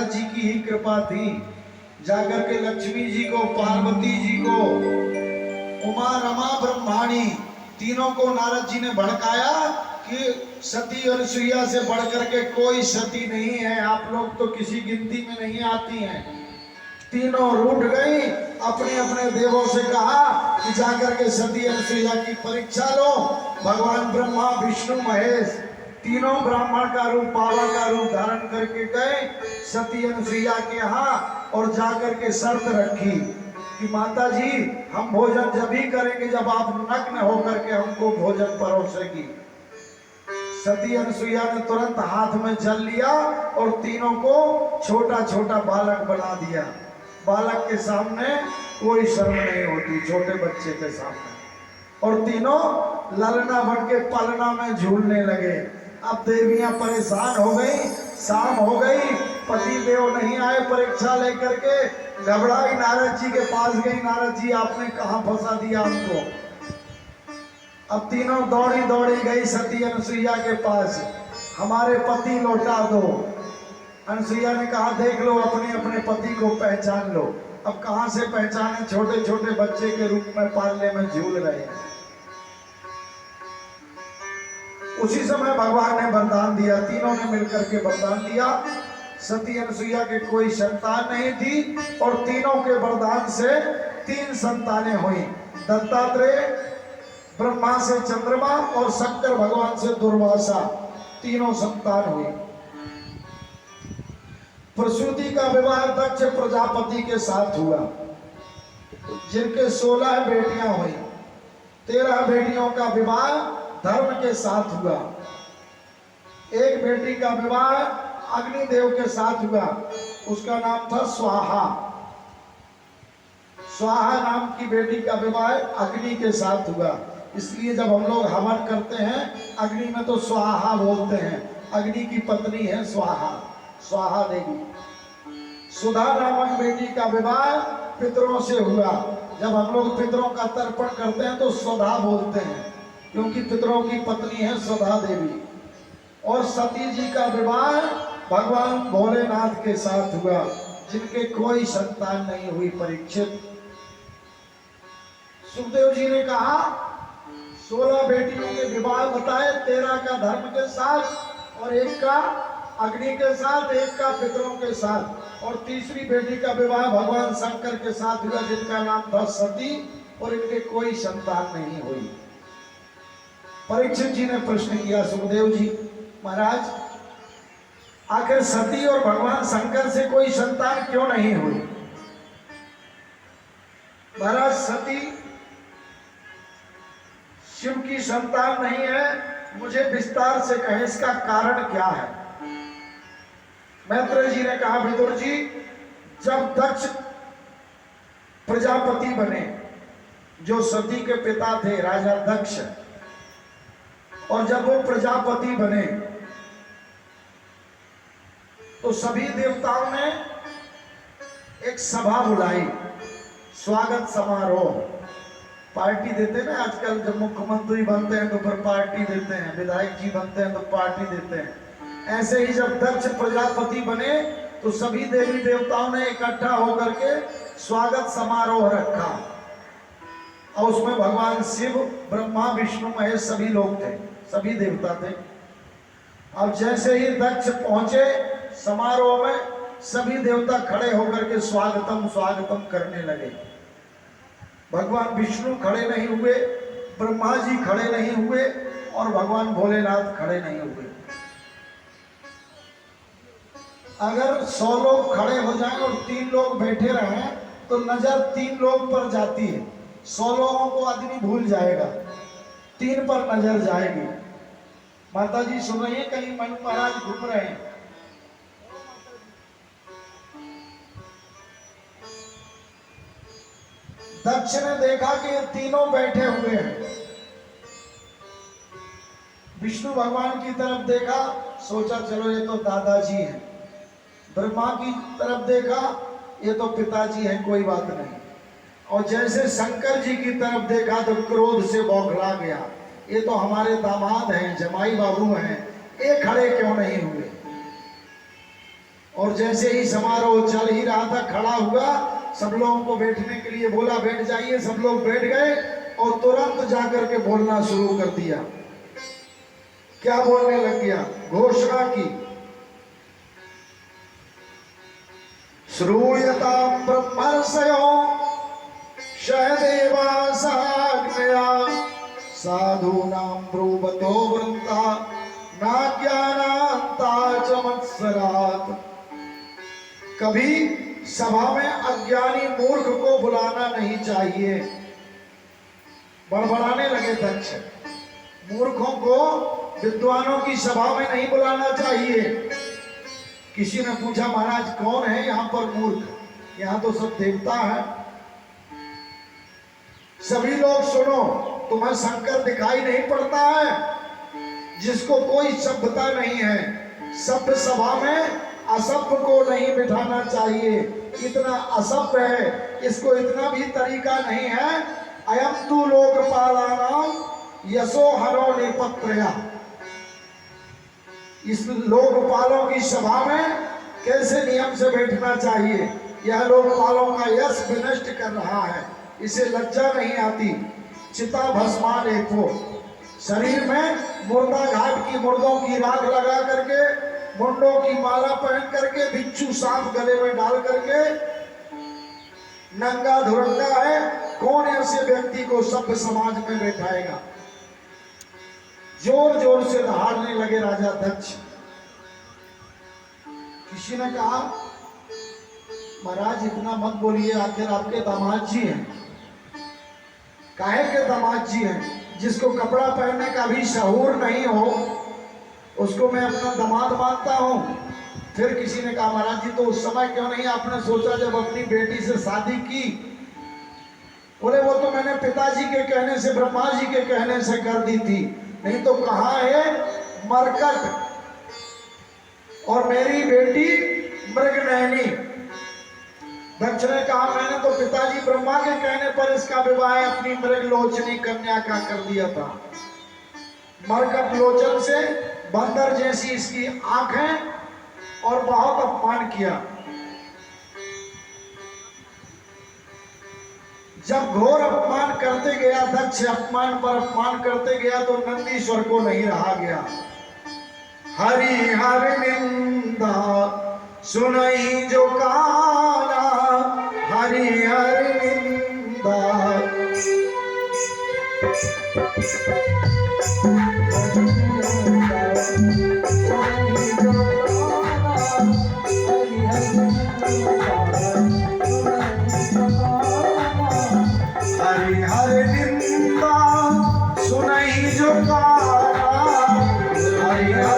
नारद जी की ही कृपा थी। जाकर के लक्ष्मी जी को, पार्वती जी को, उमा रमा ब्रह्माणी तीनों को नारद जी ने भड़काया कि सती अनुसुईया से बढ़कर के कोई सती नहीं है, आप लोग तो किसी गिनती में नहीं आती हैं। तीनों रूठ गई, अपने अपने देवों से कहा कि जाकर के सती अनुसुईया की परीक्षा लो। भगवान ब्रह्मा विष्णु महेश तीनों ब्राह्मण का रूप, पावा का रूप धारण करके गए सती अनुसुईया के यहाँ और जाकर के शर्त रखी कि माता जी हम भोजन जब ही करेंगे जब आप नग्न होकर के हमको भोजन परोसेगी। सती अनुसुईया ने तुरंत हाथ में जल लिया और तीनों को छोटा छोटा बालक बना दिया। बालक के सामने कोई शर्म नहीं होती, छोटे बच्चे के सामने, और तीनों ललना बन के पलना में झूलने लगे। अब देवियां परेशान हो गई, शाम हो गई, पति देव नहीं आए परीक्षा लेकर के, घबराई नारद जी के पास गई, नारद जी आपने कहां फंसा दिया हमको। अब तीनों दौड़ी दौड़ी गई सती अनुसुईया के पास, हमारे पति लौटा दो। अनुसुईया ने कहा देख लो, अपने अपने पति को पहचान लो। अब कहां से पहचाने, छोटे छोटे बच्चे के रूप में पालने में झूल रहे हैं। उसी समय भगवान ने वरदान दिया, तीनों ने मिलकर के वरदान दिया। सती अनुसुईया के कोई संतान नहीं थी और तीनों के वरदान से 3 संतानें हुई। दत्तात्रेय, ब्रह्मा से चंद्रमा और शंकर भगवान से दुर्वासा, तीनों संतान हुई। प्रसूति का विवाह दक्ष प्रजापति के साथ हुआ, जिनके 16 बेटियां हुई। 13 बेटियों का विवाह धर्म के साथ हुआ। एक बेटी का विवाह अग्निदेव के साथ हुआ, उसका नाम था स्वाहा। स्वाहा नाम की बेटी का विवाह अग्नि के साथ हुआ, इसलिए जब हम लोग हवन करते हैं अग्नि में तो स्वाहा बोलते हैं। अग्नि की पत्नी है स्वाहा, स्वाहा देवी। सुधा नामक बेटी का विवाह पितरों से हुआ। जब हम लोग पितरों का तर्पण करते हैं तो सुधा बोलते हैं, क्योंकि पितरों की पत्नी है सुधा देवी। और सती जी का विवाह भगवान भोलेनाथ के साथ हुआ, जिनके कोई संतान नहीं हुई। परीक्षित, सुखदेव जी ने कहा 16 बेटियों के विवाह बताए, 13 का धर्म के साथ और 1 का अग्नि के साथ, 1 का पितरों के साथ, और तीसरी बेटी का विवाह भगवान शंकर के साथ हुआ, जिनका नाम था सती, और इनके कोई संतान नहीं हुई। परीक्षित जी ने प्रश्न किया सुखदेव जी महाराज, आखिर सती और भगवान शंकर से कोई संतान क्यों नहीं हुई? महाराज, सती शिव की संतान नहीं है, मुझे विस्तार से कहें इसका कारण क्या है? मैत्रेय जी ने कहा विदुर जी, जब दक्ष प्रजापति बने, जो सती के पिता थे राजा दक्ष, और जब वो प्रजापति बने तो सभी देवताओं ने एक सभा बुलाई, स्वागत समारोह। पार्टी देते ना आजकल, जब मुख्यमंत्री बनते हैं तो फिर पार्टी देते हैं, विधायक जी बनते हैं तो पार्टी देते हैं। ऐसे ही जब दक्ष प्रजापति बने तो सभी देवी देवताओं ने इकट्ठा होकर के स्वागत समारोह रखा, और उसमें भगवान शिव, ब्रह्मा, विष्णु, महेश सभी लोग थे, सभी देवता थे। अब जैसे ही दक्ष पहुंचे समारोह में, सभी देवता खड़े होकर के स्वागतम स्वागतम करने लगे। भगवान विष्णु खड़े नहीं हुए, ब्रह्मा जी खड़े नहीं हुए, और भगवान भोलेनाथ खड़े नहीं हुए। अगर 100 लोग खड़े हो जाएं और 3 लोग बैठे रहें तो नजर 3 लोग पर जाती है। 100 लोगों को आदमी भूल जाएगा, 3 पर नजर जाएगी। माता जी सुन रही है, कहीं मनु महाराज घूम रहे हैं। दक्ष ने देखा कि ये तीनों बैठे हुए हैं। विष्णु भगवान की तरफ देखा, सोचा चलो ये तो दादाजी हैं। ब्रह्मा की तरफ देखा, ये तो पिताजी हैं, कोई बात नहीं। और जैसे शंकर जी की तरफ देखा तो क्रोध से बौखला गया, ये तो हमारे दामाद हैं, जमाई बाबू हैं, ये खड़े क्यों नहीं हुए? और जैसे ही समारोह चल ही रहा था, खड़ा हुआ, सब लोगों को बैठने के लिए बोला बैठ जाइए, सब लोग बैठ गए और तुरंत जाकर के बोलना शुरू कर दिया। क्या बोलने लग गया? घोषणा की, श्रूयतां ब्रह्मर्षयो शयदेवासाग्नया साधूनां ब्रूवतो वृन्ता नाज्ञानान्ता च मत्सरात्। कभी सभा में अज्ञानी मूर्ख को बुलाना नहीं चाहिए। बड़बड़ाने लगे दक्ष, मूर्खों को विद्वानों की सभा में नहीं बुलाना चाहिए। किसी ने पूछा, महाराज कौन है यहाँ पर मूर्ख? यहाँ तो सब देवता है। सभी लोग सुनो, तुम्हें शंकर दिखाई नहीं पड़ता है, जिसको कोई सभ्यता नहीं है। सभ्य सभा में असभ्य को नहीं बिठाना चाहिए। इतना असभ्य है, इसको इतना भी तरीका नहीं है। अयम तु लोकपालानां यशो हरो निपत्रया। इस लोकपालों की सभा में कैसे नियम से बैठना चाहिए? यह लोकपालों का यश विनष्ट कर रहा है, इसे लज्जा नहीं आती। चिता भस्मा लेपो, शरीर में मुर्दा घाट की मुर्दों की राख लगा करके, मुंडों की माला पहन करके, बिच्छू सांप गले में डाल करके, नंगा धुरंगा है, कौन ऐसे व्यक्ति को सभ्य समाज में बैठाएगा? जोर जोर से दहाड़ने लगे राजा दक्ष। किसी ने कहा, महाराज इतना मत बोलिए, आखिर आपके दामाद जी हैं। काहे के दामाद जी हैं? जिसको कपड़ा पहनने का भी शऊर नहीं हो, उसको मैं अपना दामाद मानता हूं। फिर किसी ने कहा, महाराज जी तो उस समय क्यों नहीं आपने सोचा जब अपनी बेटी से शादी की? बोले वो तो मैंने पिताजी के कहने से, ब्रह्मा जी के कहने से कर दी थी, नहीं तो कहाँ है मरकट और मेरी बेटी मृगनयनी। दक्ष ने कहा, मैंने तो पिताजी ब्रह्मा के कहने पर इसका विवाह अपनी मृगलोचनी कन्या का कर दिया था। मरकट लोचन से बंदर जैसी इसकी आंखें, और बहुत अपमान किया। जब घोर अपमान करते गया दक्ष, अपमान पर अपमान करते गया, तो नंदीश्वर को नहीं रहा गया। हरि हर निंदा सुनई जो काला, हरि हर निंदा। हरि हर निंदा सुनई जो काला, हरि हर